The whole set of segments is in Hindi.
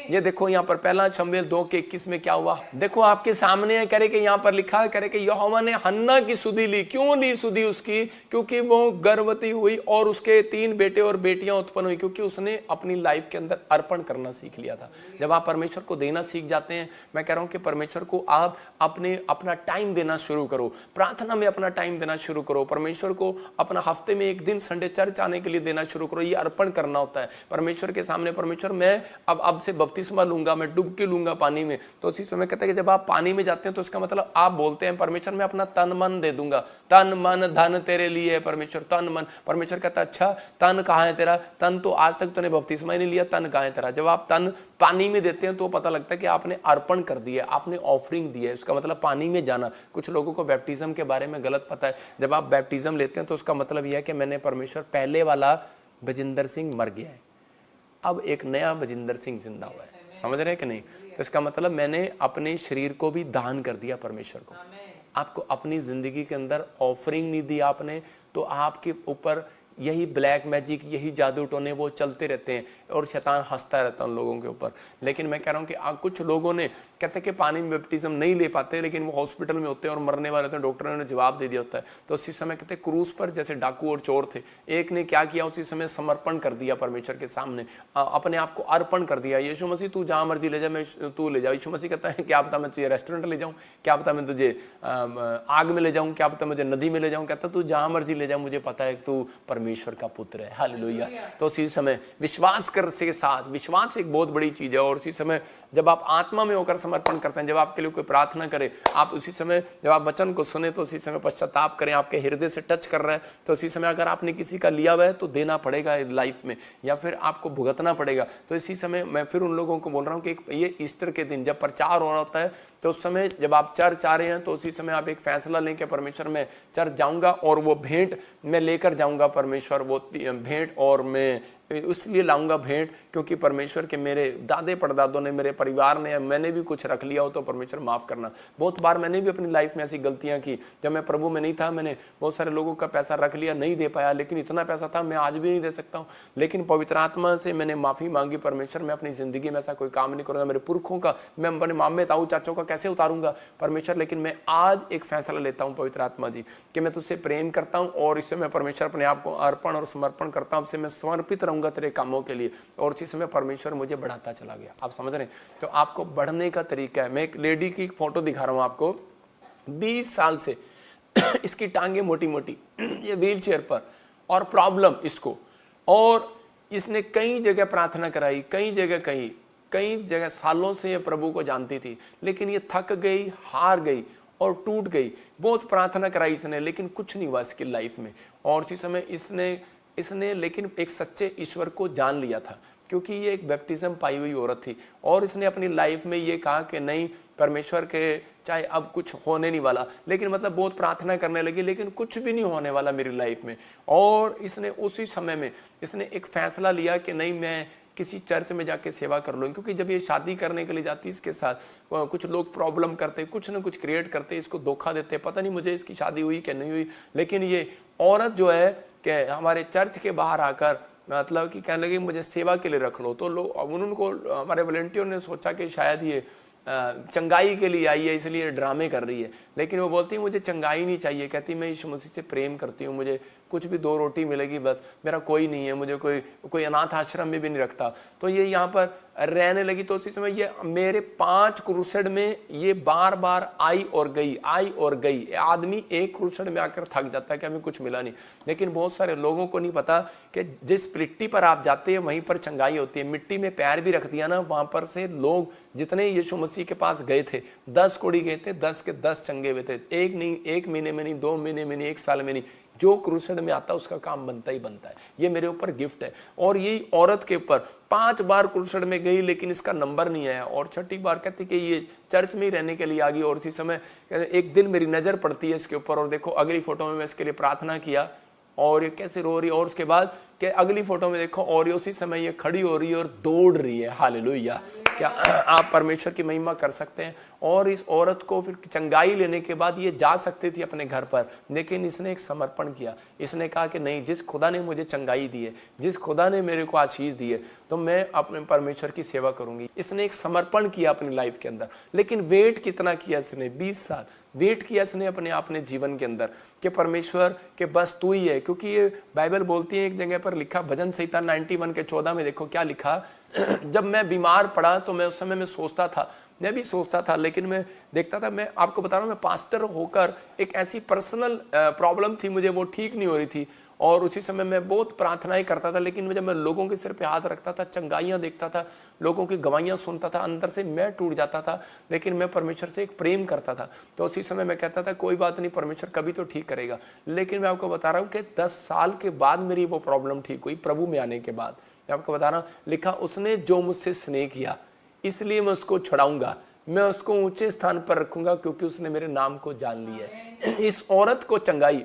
ये देखो यहाँ पर पहला शमूएल 2:21 में क्या हुआ, देखो आपके सामने है, करे कि यहाँ पर लिखा है, करे कि यहोवा ने हन्ना की सुधि ली। क्यों ली सुधि उसकी? क्योंकि वो गर्भवती हुई और उसके 3 बेटे और बेटियां उत्पन्न हुई, क्योंकि उसने अपनी लाइफ के अंदर अर्पण करना सीख लिया था। जब आप परमेश्वर को देना सीख जाते हैं, मैं कह रहा हूं कि परमेश्वर को आप अपना टाइम देना शुरू करो, प्रार्थना में अपना टाइम देना शुरू करो, परमेश्वर को अपना हफ्ते में एक दिन संडे चर्च आने के लिए देना शुरू करो। ये अर्पण करना होता है परमेश्वर के सामने। परमेश्वर मैं अब से बपतिस्मा लूंगा, मैं डुबकी लूंगा पानी में। तो उसी समय कहते हैं कि जब आप पानी में जाते हैं तो इसका मतलब आप बोलते हैं परमेश्वर मैं अपना तन मन दे दूंगा, तन मन धन तेरे लिए है परमेश्वर, तन मन। परमेश्वर कहता है अच्छा तन कहाँ है तेरा? तन तो आज तक तूने बपतिस्मा ही नहीं लिया, तन कहाँ है तेरा? जब आप तन पानी में देते हैं तो पता लगता है कि आपने अर्पण कर दिया, आपने ऑफरिंग दी है। उसका मतलब पानी में जाना। कुछ लोगों को बैप्टिज्म के बारे में गलत पता है। जब आप बैप्टिज्म लेते हैं तो उसका मतलब यह है कि मैंने परमेश्वर पहले वाला बजिंदर सिंह मर गया है, अब एक नया बजिंदर सिंह जिंदा हुआ है। समझ रहे हैं कि नहीं? तो इसका मतलब मैंने अपने शरीर को भी दान कर दिया परमेश्वर को। आपको अपनी जिंदगी के अंदर ऑफरिंग नहीं दी आपने, तो आपके ऊपर यही ब्लैक मैजिक, यही जादू टोने वो चलते रहते हैं और शैतान हंसता रहता है उन लोगों के ऊपर। लेकिन मैं कह रहा हूँ कि कुछ लोगों ने कहते हैं कि पानी में बैप्टिज्म नहीं ले पाते, लेकिन वो हॉस्पिटल में होते हैं और मरने वाले होते हैं, डॉक्टरों ने जवाब दे दिया होता है। तो उसी समय कहते हैं क्रूस पर जैसे डाकू और चोर थे, एक ने क्या किया, उसी समय समर्पण कर दिया परमेश्वर के सामने, अपने आप को अर्पण कर दिया। यीशु मसीह तू जहाँ मर्जी ले जा, मैं तू ले जा। यीशु मसीह कहता है क्या पता मैं तुझे रेस्टोरेंट ले जाऊँ, क्या पता मैं तुझे आग में ले जाऊँ, क्या पता मुझे नदी में ले जाऊँ। कहता तू जहाँ मर्जी ले जा, मुझे पता है तू परमेश्वर का पुत्र है। हालेलुया। तो उसी समय विश्वास कर से साथ, विश्वास एक बहुत बड़ी चीज है। और उसी समय जब आप आत्मा में होकर समर्पण करते हैं, जब आपके लिए कोई प्रार्थना करे, आप उसी समय जब आप वचन को सुने तो उसी समय पश्चाताप करें, आपके हृदय से टच कर रहा है तो उसी समय अगर आपने किसी का लिया हुआ है तो देना पड़ेगा लाइफ में, या फिर आपको भुगतना पड़ेगा। तो इसी समय मैं फिर उन लोगों को बोल रहा हूँ कि ये ईस्टर के दिन जब प्रचार हो रहा होता है तो उस समय जब आप चर्च आ रहे हैं तो उसी समय आप एक फैसला लें कि परमेश्वर मैं चर्च जाऊंगा और वो भेंट मैं लेकर जाऊंगा परमेश्वर, वो भेंट, और मैं इसलिए लाऊंगा भेंट क्योंकि परमेश्वर के मेरे दादे परदादों ने, मेरे परिवार ने, मैंने भी कुछ रख लिया हो तो परमेश्वर माफ़ करना। बहुत बार मैंने भी अपनी लाइफ में ऐसी गलतियां की, जब मैं प्रभु में नहीं था मैंने बहुत सारे लोगों का पैसा रख लिया, नहीं दे पाया, लेकिन इतना पैसा था मैं आज भी नहीं दे सकता हूँ। लेकिन पवित्र आत्मा से मैंने माफ़ी मांगी, परमेश्वर मैं अपनी ज़िंदगी में ऐसा कोई काम नहीं करूँगा, मेरे पुरखों का मैं अपने मामे ताऊ चाचों का कैसे उतारूंगा परमेश्वर। लेकिन मैं आज एक फैसला लेता हूँ पवित्र आत्मा जी कि मैं तुझसे प्रेम करता हूँ और इससे मैं परमेश्वर अपने आप को अर्पण और समर्पण करता हूँ, उससे मैं समर्पित रहूंगा तेरे कामों के लिए। और उसी समय परमेश्वर मुझे बढ़ाता चला गया। आप समझ रहे हैं? तो आपको बढ़ने का तरीका है। मैं एक लेडी की फोटो दिखा रहा हूँ आपको, 20 साल से इसकी टांगे मोटी मोटी, ये व्हील चेयर पर, और प्रॉब्लम इसको, और इसने कई जगह प्रार्थना कराई, कई जगह सालों से ये प्रभु को जानती थी, लेकिन ये थक गई, हार गई और टूट गई। बहुत प्रार्थना कराई इसने, लेकिन कुछ नहीं हुआ इसकी लाइफ में। और उसी समय इसने लेकिन एक सच्चे ईश्वर को जान लिया था, क्योंकि ये एक बैप्टिज्म पाई हुई औरत थी। और इसने अपनी लाइफ में ये कहा कि नहीं परमेश्वर के चाहे अब कुछ होने नहीं वाला, लेकिन मतलब बहुत प्रार्थना करने लगी, लेकिन कुछ भी नहीं होने वाला मेरी लाइफ में। और इसने उसी समय में इसने एक फैसला लिया कि नहीं मैं किसी चर्च में जाके सेवा कर लूँ, क्योंकि जब ये शादी करने के लिए जाती इसके साथ कुछ लोग प्रॉब्लम करते, कुछ ना कुछ क्रिएट करते, इसको धोखा देते। पता नहीं मुझे इसकी शादी हुई कि नहीं हुई, लेकिन ये औरत जो है कि हमारे चर्च के बाहर आकर मतलब कि कहने लगी मुझे सेवा के लिए रख लो। तो लोग उनको, हमारे वॉलंटियर ने सोचा कि शायद ये चंगाई के लिए आई है इसलिए ड्रामे कर रही है, लेकिन वो बोलती है मुझे चंगाई नहीं चाहिए। कहती मैं यीशु मसीह से प्रेम करती हूँ, मुझे कुछ भी 2 रोटी मिलेगी बस, मेरा कोई नहीं है, मुझे कोई अनाथ आश्रम में भी नहीं रखता। तो ये यहाँ पर रहने लगी। तो उसी समय ये मेरे 5 क्रूसेड में ये बार बार आई और गई। आदमी एक क्रूसेड में आकर थक जाता है कि हमें कुछ मिला नहीं, लेकिन बहुत सारे लोगों को नहीं पता कि जिस मिट्टी पर आप जाते हैं वहीं पर चंगाई होती है। मिट्टी में पैर भी रख दिया ना, वहां पर से लोग जितने यीशु मसीह के पास गए थे, 10 कोड़ी गए थे, 10 के 10 चंगे हुए थे। एक नहीं, 1 महीने में नहीं, 2 महीने में नहीं, 1 साल में नहीं, जो क्रूसेड में आता है उसका काम बनता ही बनता है। ये मेरे ऊपर गिफ्ट है। और यही औरत के ऊपर 5 बार क्रूसेड में गई, लेकिन इसका नंबर नहीं आया। और 6ठी बार कहती कि ये चर्च में ही रहने के लिए आ गई। और इसी समय एक दिन मेरी नजर पड़ती है इसके ऊपर, और देखो अगली फोटो में मैं इसके लिए प्रार्थना किया और ये कैसे रो रही। और उसके बाद कि अगली फोटो में देखो और उसी समय ये खड़ी हो रही है और दौड़ रही है। हालेलुया। क्या आप परमेश्वर की महिमा कर सकते हैं? और इस औरत को फिर चंगाई लेने के बाद ये जा सकती थी अपने घर पर, लेकिन इसने एक समर्पण किया। इसने कहा कि नहीं, जिस खुदा ने मुझे चंगाई दी है, जिस खुदा ने मेरे को आशीष दी है, तो मैं अपने परमेश्वर की सेवा करूंगी। इसने एक समर्पण किया अपनी लाइफ के अंदर। लेकिन वेट कितना किया इसने? 20 साल वेट किया इसने अपने जीवन के अंदर कि परमेश्वर के बस तू ही है। क्योंकि ये बाइबल बोलती है, एक जगह पर लिखा भजन संहिता 91 के 14 में, देखो क्या लिखा। जब मैं बीमार पड़ा तो मैं उस समय में सोचता था, मैं भी सोचता था, लेकिन मैं देखता था, मैं आपको बता रहा हूँ, मैं पास्टर होकर एक ऐसी पर्सनल प्रॉब्लम थी मुझे, वो ठीक नहीं हो रही थी। और उसी समय मैं बहुत प्रार्थनाएं करता था, लेकिन जब मैं लोगों के सिर पे हाथ रखता था, चंगाइयाँ देखता था, लोगों की गवाहियाँ सुनता था, अंदर से मैं टूट जाता था। लेकिन मैं परमेश्वर से एक प्रेम करता था, तो उसी समय मैं कहता था कोई बात नहीं, परमेश्वर कभी तो ठीक करेगा। लेकिन मैं आपको बता रहा हूँ कि 10 साल के बाद मेरी वो प्रॉब्लम ठीक हुई, प्रभु में आने के बाद। मैं आपको बता रहा हूँ, लिखा उसने जो मुझसे स्नेह किया इसलिए मैं उसको छुड़ाऊंगा, मैं उसको ऊंचे स्थान पर रखूंगा, क्योंकि उसने मेरे नाम को जान लिया है। इस औरत को चंगाई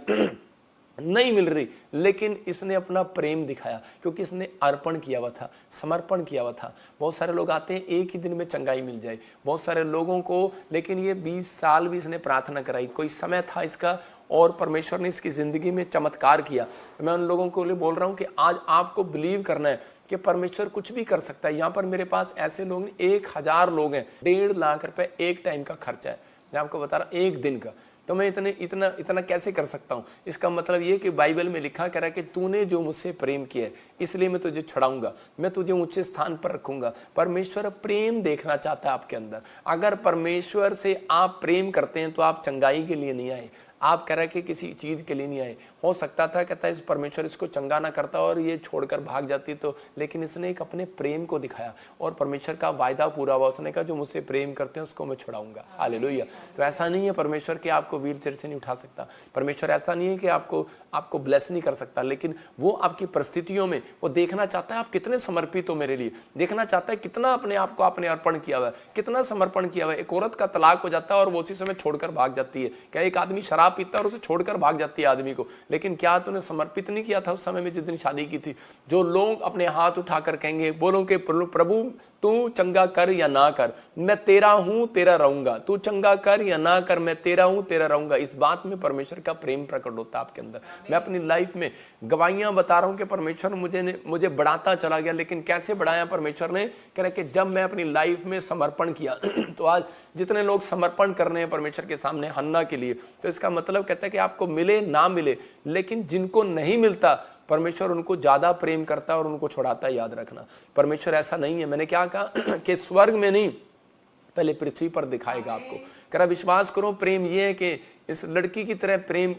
नहीं मिल रही, लेकिन इसने अपना प्रेम दिखाया, क्योंकि इसने अर्पण किया हुआ था, समर्पण किया हुआ था। बहुत सारे लोग आते हैं एक ही दिन में चंगाई मिल जाए, बहुत सारे लोगों को, लेकिन ये 20 साल भी इसने प्रार्थना कराई। कोई समय था इसका और परमेश्वर ने इसकी जिंदगी में चमत्कार किया। मैं उन लोगों को लिए बोल रहा हूं कि आज आपको बिलीव करना है कि परमेश्वर कुछ भी कर सकता है। यहाँ पर मेरे पास ऐसे लोग 1000 लोग हैं, 1.5 लाख रुपए एक टाइम का खर्चा है, मैं आपको बता रहा हूँ, एक दिन का। तो मैं इतना कैसे कर सकता हूँ? इसका मतलब ये कि बाइबल में लिखा कह रहा है कि तूने जो मुझसे प्रेम किया है इसलिए मैं तुझे छुड़ाऊंगा, मैं तुझे ऊंचे स्थान पर रखूंगा। परमेश्वर प्रेम देखना चाहता है आपके अंदर। अगर परमेश्वर से आप प्रेम करते हैं तो आप चंगाई के लिए नहीं आए, आप कह रहे कि किसी चीज़ के लिए नहीं आए। हो सकता था कहता है परमेश्वर इसको चंगा ना करता और ये छोड़कर भाग जाती, तो लेकिन इसने एक अपने प्रेम को दिखाया और परमेश्वर का वायदा पूरा हुआ। उसने कहा जो मुझसे प्रेम करते हैं उसको मैं छुड़ाऊंगा। हालेलुया। तो ऐसा नहीं है परमेश्वर कि आपको व्हील चेयर से नहीं उठा सकता, परमेश्वर ऐसा नहीं है कि आपको ब्लेस नहीं कर सकता, लेकिन वो आपकी परिस्थितियों में वो देखना चाहता है आप कितने समर्पित हो मेरे लिए, देखना चाहता है कितना अपने आप को आपने अर्पण किया हुआ है, कितना समर्पण किया हुआ है। एक औरत का तलाक हो जाता है और वो उसी समय छोड़कर भाग जाती है। क्या एक आदमी शराब पीता है और उसे छोड़कर भाग जाती है आदमी को, लेकिन क्या तूने समर्पित नहीं किया था उस समय में जिस दिन शादी की थी? जो लोग अपने हाथ उठाकर कहेंगे, बोलो कि प्रभु तू चंगा कर या ना कर, मैं तेरा हूं तेरा रहूंगा, तू चंगा कर या ना कर, मैं तेरा हूं तेरा रहूंगा। इस बात में परमेश्वर का प्रेम प्रकट होता है आपके अंदर। मैं अपनी लाइफ में गवाहियां बता रहा हूं कि परमेश्वर मुझे बढ़ाता चला गया। लेकिन कैसे बढ़ाया परमेश्वर ने? कह रहे कि जब मैं अपनी लाइफ में समर्पण किया तो आज जितने लोग समर्पण कर रहे हैं परमेश्वर के सामने हन्ना के लिए, तो इसका मतलब कहता है कि आपको मिले ना मिले, लेकिन जिनको नहीं मिलता परमेश्वर उनको ज्यादा प्रेम करता है और उनको छुड़ाता है। याद रखना, परमेश्वर ऐसा नहीं है। मैंने क्या कहा कि स्वर्ग में नहीं, पहले पृथ्वी पर दिखाएगा आपको। करा विश्वास करो, प्रेम ये है कि इस लड़की की तरह प्रेम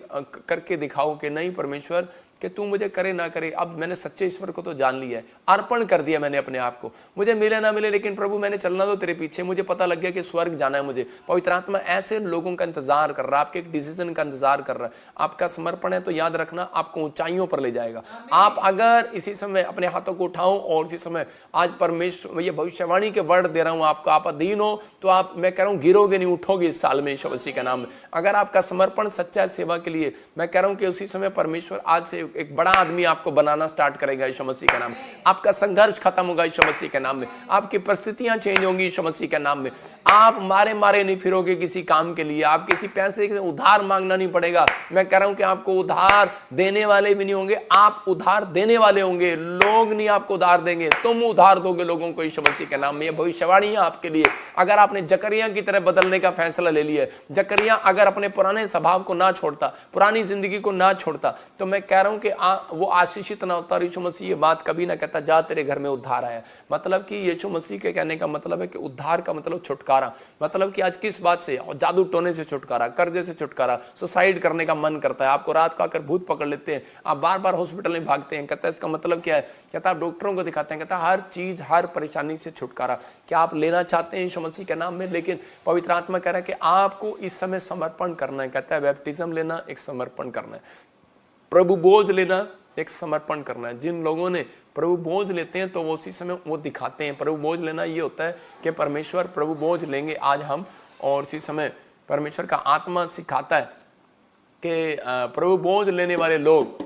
करके दिखाओ कि नहीं परमेश्वर कि तू मुझे करे ना करे, अब मैंने सच्चे ईश्वर को तो जान लिया है, अर्पण कर दिया मैंने अपने आप को। मुझे मिले ना मिले, लेकिन प्रभु मैंने चलना तो तेरे पीछे, मुझे पता लग गया कि स्वर्ग जाना है मुझे। पवित्र आत्मा ऐसे लोगों का इंतजार कर रहा है, आपके एक डिसीजन का इंतजार कर रहा है। आपका समर्पण है तो याद रखना आपको ऊंचाइयों पर ले जाएगा। आप अगर इसी समय अपने हाथों को उठाओ और इसी समय आज परमेश्वर ये भविष्यवाणी के वर्ड दे रहा हूं आपको, आप अधीन हो तो आप, मैं कह रहा हूं, गिरोगे नहीं, उठोगे इस साल में यीशु मसीह का नाम में। अगर आपका समर्पण सच्चा सेवा के लिए, मैं कह रहा हूं कि उसी समय परमेश्वर आज से एक बड़ा आदमी आपको बनाना स्टार्ट करेगा यीशु मसीह के नाम में। आपका संघर्ष खत्म होगा यीशु मसीह के नाम में, आपकी परिस्थितियां चेंज होंगी यीशु मसीह के नाम में। आप मारे मारे नहीं फिरोगे किसी काम के लिए, आप किसी पैसे के उधार मांगना नहीं पड़ेगा। मैं कह रहा हूं कि आपको उधार देने वाले भी नहीं होंगे, आप उधार देने वाले होंगे। लोग नहीं आपको उधार देंगे, तुम उधार दोगे लोगों को यीशु मसीह के नाम में। यह भविष्यवाणी है आपके लिए। अगर आपने जकरिया की तरह बदलने का फैसला ले लिया, जकरिया अगर अपने पुराने स्वभाव को ना छोड़ता, पुरानी जिंदगी को ना छोड़ता, तो मैं कह रहा हूं कि वो आशीषित ना होता। यीशु मसीह ये बात कभी ना कहता जा तेरे घर में उद्धार आया। मतलब कि यीशु मसीह के कहने का मतलब है कि उद्धार का मतलब छुटकारा। मतलब कि आज किस बात से? जादू टोने से छुटकारा, कर्जे से छुटकारा, सुसाइड करने का मन करता है, आपको रात को आकर भूत पकड़ लेते हैं, आप बार बार हॉस्पिटल में भागते हैं। कहता है इसका मतलब क्या है? कहता है आप डॉक्टरों को दिखाते हैं। कहता है हर चीज, हर परेशानी से छुटकारा। क्या आप लेना चाहते हैं यीशु मसीह के नाम में? लेकिन पवित्र आत्मा कह रहा है कि आपको इस समय समर्पण करना है। कहता है बैप्टिज्म लेना एक समर्पण करना है, प्रभु बोझ लेना एक समर्पण करना है। जिन लोगों ने प्रभु बोझ लेते हैं तो वो उसी समय वो दिखाते हैं। प्रभु बोझ लेना ये होता है कि परमेश्वर प्रभु बोझ लेंगे आज हम, और उसी समय परमेश्वर का आत्मा सिखाता है कि प्रभु बोझ लेने वाले लोग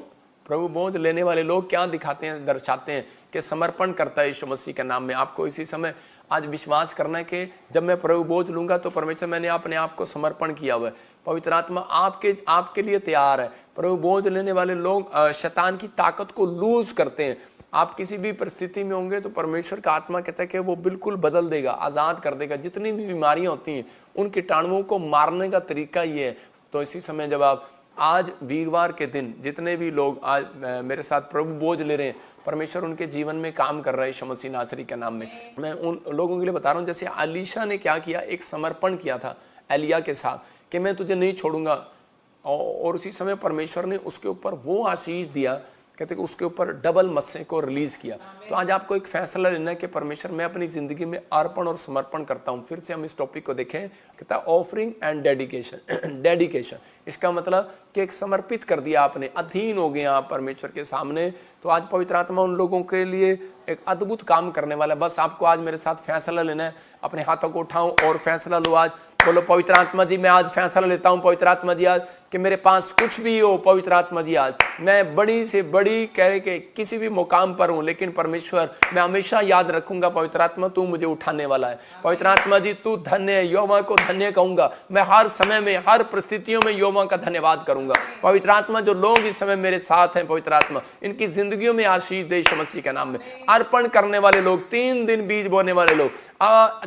प्रभु बोझ लेने वाले लोग क्या दिखाते हैं, दर्शाते हैं कि समर्पण करता है यीशु मसीह के नाम में। आपको इसी समय आज विश्वास करना है कि जब मैं प्रभु बोझ लूंगा तो परमेश्वर मैंने अपने आप को समर्पण किया हुआ है, पवित्र आत्मा आपके लिए तैयार है। प्रभु बोझ लेने वाले लोग शैतान की ताकत को लूज करते हैं। आप किसी भी परिस्थिति में होंगे तो परमेश्वर का आत्मा कहता है कि वो बिल्कुल बदल देगा, आज़ाद कर देगा। जितनी भी बीमारियां होती हैं उन कीटाणुओं को मारने का तरीका ये है। तो इसी समय जब आप आज वीरवार के दिन जितने भी लोग आज मेरे साथ प्रभु बोझ ले रहे हैं, परमेश्वर उनके जीवन में काम कर रहा है यीशु मसीह नासरी के नाम में। मैं उन लोगों के लिए बता रहा हूँ, जैसे अलीशा ने क्या किया, एक समर्पण किया था एलिया के साथ कि मैं तुझे नहीं छोड़ूंगा, और उसी समय परमेश्वर ने उसके ऊपर वो आशीष दिया, कहते कि उसके ऊपर डबल मत्स्य को रिलीज किया। तो आज आपको एक फैसला लेना है कि परमेश्वर मैं अपनी जिंदगी में अर्पण और समर्पण करता हूं। फिर से हम इस टॉपिक को देखें, कहता है ऑफरिंग एंड डेडिकेशन। डेडिकेशन इसका मतलब कि एक समर्पित कर दिया आपने, अधीन हो गए आप परमेश्वर के सामने। तो आज पवित्र आत्मा उन लोगों के लिए एक अद्भुत काम करने वाला है। बस आपको आज मेरे साथ फैसला लेना है। अपने हाथों को उठाओ और फैसला लो। आज बोलो, पवित्र आत्मा जी मैं आज फैसला लेता हूं, पवित्र आत्मा जी आज कि मेरे पास कुछ भी हो, पवित्र आत्मा जी आज मैं बड़ी से बड़ी कह के किसी भी मुकाम पर हूं, लेकिन परमेश्वर मैं हमेशा याद रखूंगा, पवित्र आत्मा तू मुझे उठाने वाला है। पवित्र आत्मा जी तू धन्य है, यहोवा को धन्य कहूंगा। मैं हर समय में, हर परिस्थितियों में यहोवा का धन्यवाद करूंगा। पवित्र आत्मा जो लोग इस समय मेरे साथ हैं, पवित्र आत्मा इनकी जिंदगियों में आशीष दे यीशु मसीह के नाम में। अर्पण करने वाले लोग, 3 दिन बीज बोने वाले लोग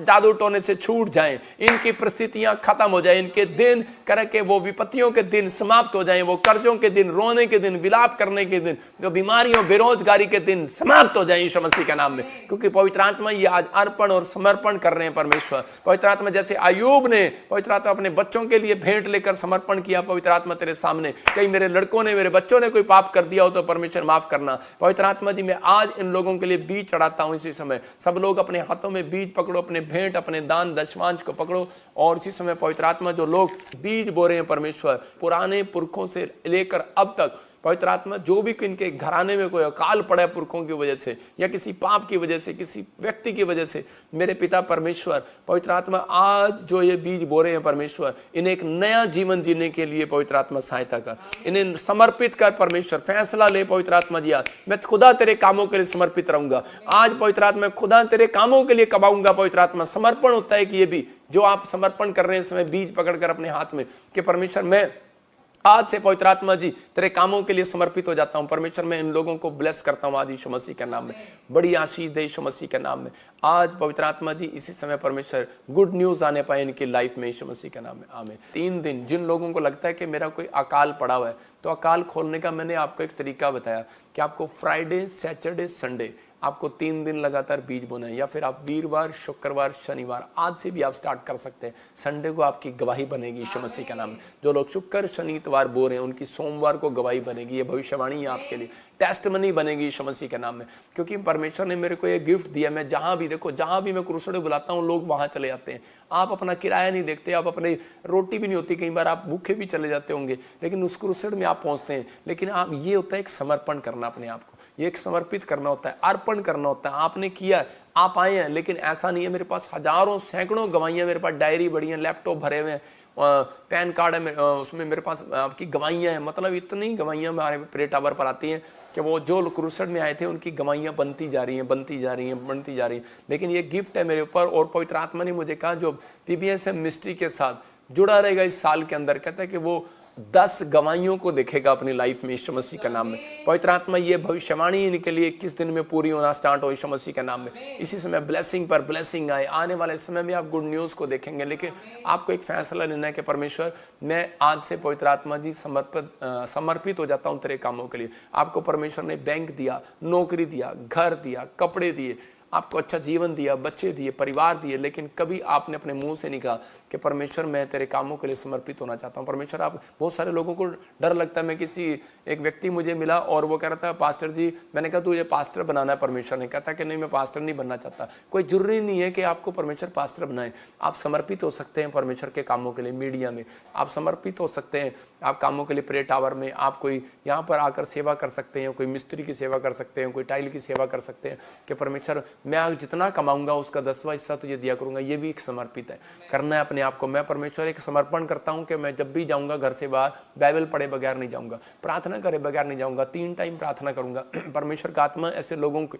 जादू टोने से छूट जाएं, इनकी परिस्थितियां खत्म हो जाए, इनके दिन करके वो विपत्तियों के दिन समाप्त हो जाएं, वो कर्जों के दिन, रोने के दिन, विलाप करने के दिन, जो बीमारियों बेरोजगारी के दिन समाप्त हो जाएं यीशु मसीह के नाम में। क्योंकि पवित्र आत्मा ये आज अर्पण और समर्पण कर रहे हैं परमेश्वर। पवित्र आत्मा जैसे अय्यूब ने पवित्र आत्मा अपने बच्चों के लिए भेंट लेकर समर्पण किया, पवित्र आत्मा तेरे सामने कहीं मेरे लड़कों ने, मेरे बच्चों ने कोई पाप कर दिया हो तो परमेश्वर माफ करना। पवित्र आत्मा जी मैं आज इन लोगों के लिए बीज चढ़ाता हूं। इसी समय सब लोग अपने हाथों में बीज पकड़ो, अपने भेंट, अपने दान दशमांश को पकड़ो, और इसी समय पवित्र आत्मा जो लोग बीज बो रहे हैं परमेश्वर, पुराने पुरखों से लेकर अब तक, पवित्र आत्मा जो भी इनके घराने में कोई अकाल पड़ा है पुरखों की वजह से या किसी पाप की वजह से, किसी व्यक्ति की वजह से, मेरे पिता परमेश्वर पवित्र आत्मा आज जो ये बीज बो रहे हैं परमेश्वर, इन्हें एक नया जीवन जीने के लिए पवित्र आत्मा सहायता कर, इन्हें समर्पित कर परमेश्वर। फैसला ले पवित्र आत्मा जी, आज मैं खुदा तेरे कामों के लिए समर्पित रहूंगा। आज पवित्र आत्मा खुदा तेरे कामों के लिए कमाऊंगा। पवित्र आत्मा समर्पण होता है कि ये भी जो आप समर्पण कर रहे हैं इस समय बीज पकड़कर अपने हाथ में, कि परमेश्वर मैं आज से पवित्र आत्मा जी तेरे कामों के लिए समर्पित हो जाता हूं। परमेश्वर मैं इन लोगों को ब्लेस करता हूं आज यीशु मसीह के नाम में। बड़ी आशीष दे यीशु मसीह के नाम में। आज पवित्र आत्मा जी इसी समय परमेश्वर गुड न्यूज आने पाए इनकी लाइफ में यीशु मसीह के नाम में, आमीन। 3 दिन जिन लोगों को लगता है कि मेरा कोई अकाल पड़ा हुआ है, तो अकाल खोलने का मैंने आपको एक तरीका बताया कि आपको फ्राइडे, सैटरडे, संडे आपको 3 दिन लगातार बीज बोना है, या फिर आप वीरवार, शुक्रवार, शनिवार आज से भी आप स्टार्ट कर सकते हैं। संडे को आपकी गवाही बनेगी यीशु मसीह का नाम। जो लोग शुक्र, शनि, इतवार बो रहे हैं उनकी सोमवार को गवाही बनेगी। ये भविष्यवाणी है आपके लिए, टेस्टमनी बनेगी यीशु मसीह के नाम में। क्योंकि परमेश्वर ने मेरे को ये गिफ्ट दिया, मैं जहाँ भी देखो, जहाँ भी मैं क्रूसेड बुलाता हूँ लोग वहाँ चले जाते हैं। आप अपना किराया नहीं देखते, आप अपनी रोटी भी नहीं होती, कई बार आप भूखे भी चले जाते होंगे, लेकिन उस क्रूसेड में आप पहुँचते हैं। लेकिन आप ये होता है एक समर्पण करना अपने आप को, ये एक समर्पित करना होता है, अर्पण करना होता है। आपने किया, आप आए हैं, लेकिन ऐसा नहीं है मेरे पास हजारों सैकड़ों गवाहियाँ, मेरे पास डायरी बड़ी हैं, लैपटॉप भरे हुए हैं, पैन कार्ड है उसमें मेरे पास आपकी गवाहियाँ हैं। मतलब इतनी गवाहियाँ हमारे प्रे टावर पर आती हैं कि वो जो क्रूसेड में आए थे उनकी गवाहियाँ बनती जा रही हैं, बनती जा रही हैं, बनती जा रही हैं। लेकिन ये गिफ्ट है मेरे ऊपर, और पवित्र आत्मा ने मुझे कहा जो PBSM मिनिस्ट्री के साथ जुड़ा रहेगा इस साल के अंदर, कहता है कि वो 10 गवाहियों को देखेगा अपनी लाइफ में यीशु मसीह के नाम में। पवित्र आत्मा ये भविष्यवाणी इनके लिए 21 दिन में पूरी होना स्टार्ट हो यीशु मसीह के नाम में। इसी समय ब्लेसिंग पर ब्लेसिंग आए, आने वाले समय में आप गुड न्यूज़ को देखेंगे। लेकिन आपको एक फैसला लेना है कि परमेश्वर मैं आज से पवित्र आत्मा जी समर्पित हो जाता हूँ तेरे कामों के लिए। आपको परमेश्वर ने बैंक दिया, नौकरी दिया, घर दिया, कपड़े दिए, आपको अच्छा जीवन दिया, बच्चे दिए, परिवार दिए, लेकिन कभी आपने अपने मुंह से नहीं कहा कि परमेश्वर मैं तेरे कामों के लिए समर्पित होना चाहता हूँ। परमेश्वर आप, बहुत सारे लोगों को डर लगता है। मैं किसी एक व्यक्ति मुझे मिला और वो कह रहा था पास्टर जी, मैंने कहा तुझे पास्टर बनाना है। परमेश्वर ने कहा था कि नहीं मैं पास्टर नहीं बनना चाहता। कोई जरूरी नहीं है कि आपको परमेश्वर पास्टर बनाए, आप समर्पित हो सकते हैं परमेश्वर के कामों के लिए। मीडिया में आप समर्पित हो सकते हैं, आप कामों के लिए प्रे टावर में आप कोई यहाँ पर आकर सेवा कर सकते हैं, कोई मिस्त्री की सेवा कर सकते हैं, कोई टाइल की सेवा कर सकते हैं कि परमेश्वर मैं आज जितना कमाऊंगा उसका 10वां हिस्सा तुझे दिया करूंगा। ये भी एक समर्पित है, करना है अपने आप को। मैं परमेश्वर एक समर्पण करता हूं कि मैं जब भी जाऊंगा घर से बाहर बाइबल पढ़े बगैर नहीं जाऊंगा, प्रार्थना करे बगैर नहीं जाऊंगा, 3 टाइम प्रार्थना करूंगा। परमेश्वर का आत्मा ऐसे लोगों को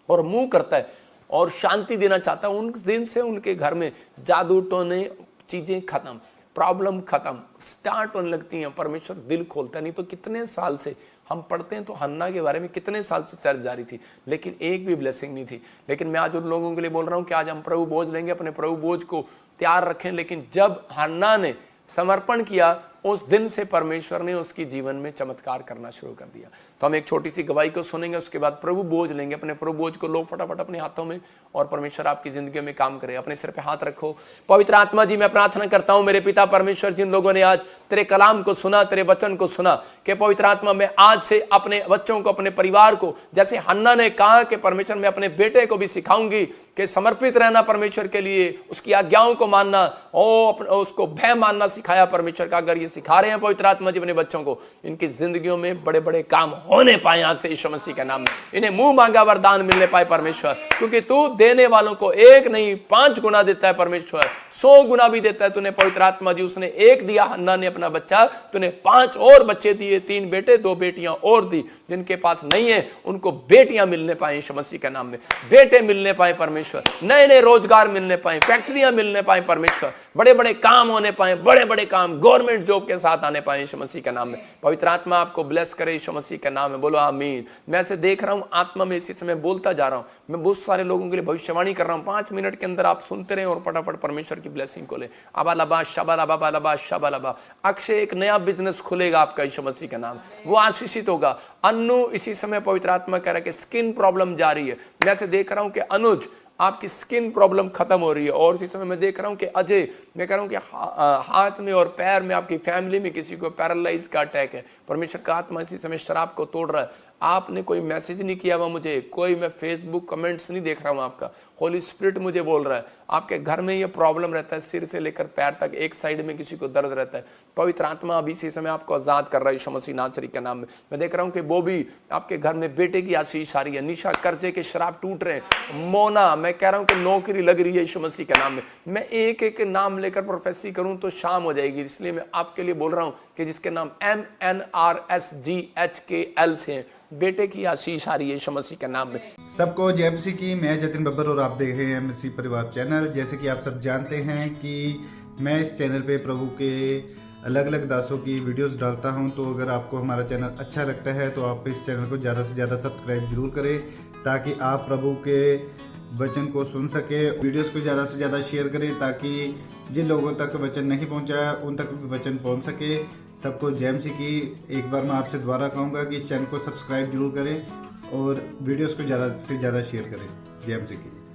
और मुंह करता है और शांति देना चाहता है। उन दिन से उनके घर में जादू टोने चीजें खत्म, प्रॉब्लम खत्म स्टार्ट होने लगती हैं। परमेश्वर दिल खोलता है। नहीं तो कितने साल से हम पढ़ते हैं तो हन्ना के बारे में कितने साल से चर्चा जारी थी, लेकिन एक भी ब्लेसिंग नहीं थी। लेकिन मैं आज उन लोगों के लिए बोल रहा हूं कि आज हम प्रभु बोझ लेंगे, अपने प्रभु बोझ को तैयार रखें। लेकिन जब हन्ना ने समर्पण किया उस दिन से परमेश्वर ने उसकी जीवन में चमत्कार करना शुरू कर दिया। तो हम एक छोटी सी गवाही को सुनेंगे, उसके बाद प्रभु बोझ लेंगे। अपने प्रभु बोझ को लो फटाफट अपने हाथों में और परमेश्वर आपकी जिंदगी में काम करे। अपने सिर पे हाथ रखो। पवित्र आत्मा जी, मैं प्रार्थना करता हूं मेरे पिता परमेश्वर, जिन लोगों ने आज तेरे कलाम को सुना, तेरे वचन को सुना, कि पवित्र आत्मा मैं आज से अपने बच्चों को, अपने परिवार को, जैसे हन्ना ने कहा कि परमेश्वर मैं अपने बेटे को भी सिखाऊंगी कि समर्पित रहना परमेश्वर के लिए, उसकी आज्ञाओं को मानना, उसको भय मानना सिखाया परमेश्वर का। अगर ये सिखा रहे हैं पवित्र आत्मा जी अपने बच्चों को, इनकी जिंदगियों में बड़े बड़े काम होने पाए आज से यीशु मसीह के नाम में। इन्हें मुंह मांगा वरदान मिलने पाए परमेश्वर, क्योंकि तू देने वालों को 1 नहीं 5 गुना देता है परमेश्वर, 100 गुना भी देता है। तूने पवित्र आत्मा जी, उसने 1 दिया हन्ना ने अपना बच्चा, तूने 5 और बच्चे दिए, 3 बेटे 2 बेटियां और दी। जिनके पास नहीं है उनको बेटियां मिलने पाए यीशु मसीह के नाम में, बेटे मिलने पाए परमेश्वर, नए नए रोजगार मिलने पाए, फैक्ट्रियां मिलने पाए परमेश्वर, बड़े बड़े काम होने पाए, बड़े बड़े काम गवर्नमेंट जॉब के साथ आने पाए यीशु मसीह के नाम में। पवित्र आत्मा आपको ब्लेस करे यीशु मसीह के नाम में। बोलो आमीन। मैं ऐसे देख रहा हूं आत्मा में इसी समय बोलता जा रहा हूं। मैं बहुत सारे लोगों के लिए भविष्यवाणी कर रहा हूं। 5 मिनट के अंदर आप सुनते रहे और फटाफट परमेश्वर की ब्लेसिंग को ले। अबालबा शबालबा बालबा शबालबा। अक्षय एक नया बिजनेस खुलेगा आपका यीशु मसीह का नाम, वो आशीषित होगा। अन्नू इसी समय पवित्र आत्मा कह रहा है कि स्किन प्रॉब्लम जा रही है। मैं ऐसे देख रहा हूं कि अनुज आपकी स्किन प्रॉब्लम खत्म हो रही है। और इसी समय मैं देख रहा हूं कि अजय, मैं कह रहा हूं कि हाथ में और पैर में आपकी फैमिली में किसी को पैरालाइज का अटैक है। परमेश्वर का आत्मा इसी समय शराब को तोड़ रहा है। आपने कोई मैसेज नहीं किया हुआ मुझे, कोई मैं फेसबुक कमेंट्स नहीं देख रहा हूं आपका। होली स्पिरिट मुझे बोल रहा है आपके घर में ये प्रॉब्लम रहता है, सिर से लेकर पैर तक एक साइड में किसी को दर्द रहता है। पवित्र आत्मा अभी इसी समय आपको आजाद कर रहा है यीशु मसीह नासरी के नाम में। मैं देख रहा हूं कि बॉबी आपके घर में बेटे की आशीष आ रही है। निशा कर्जे के शराब टूट रहे हैं। मोना मैं कह रहा हूं कि नौकरी लग रही है यीशु मसीह के नाम में। मैं एक एक नाम लेकर प्रोफेसी करूं तो शाम हो जाएगी, इसलिए मैं आपके लिए बोल रहा हूं कि जिसके नाम MNRSGHKL से हैं, बेटे की आशीष आ रही है यीशु मसीह के नाम में। सबको जय मसीह की। मैं जतिन बब्बर और आप देख रहे हैं मसीह परिवार चैनल। जैसे कि आप सब जानते हैं कि मैं इस चैनल पे प्रभु के अलग अलग दासों की वीडियोस डालता हूं, तो अगर आपको हमारा चैनल अच्छा लगता है तो आप इस चैनल को ज़्यादा से ज़्यादा सब्सक्राइब जरूर करें, ताकि आप प्रभु के वचन को सुन सके। वीडियोस को ज़्यादा से ज़्यादा शेयर करें, ताकि जिन लोगों तक वचन नहीं पहुंचा उन तक भी वचन पहुंच सके। सबको जय मसीह की। एक बार मैं आपसे दोबारा कहूँगा कि इस चैनल को सब्सक्राइब जरूर करें और वीडियोस को ज़्यादा से ज़्यादा शेयर करें। जय मसीह की।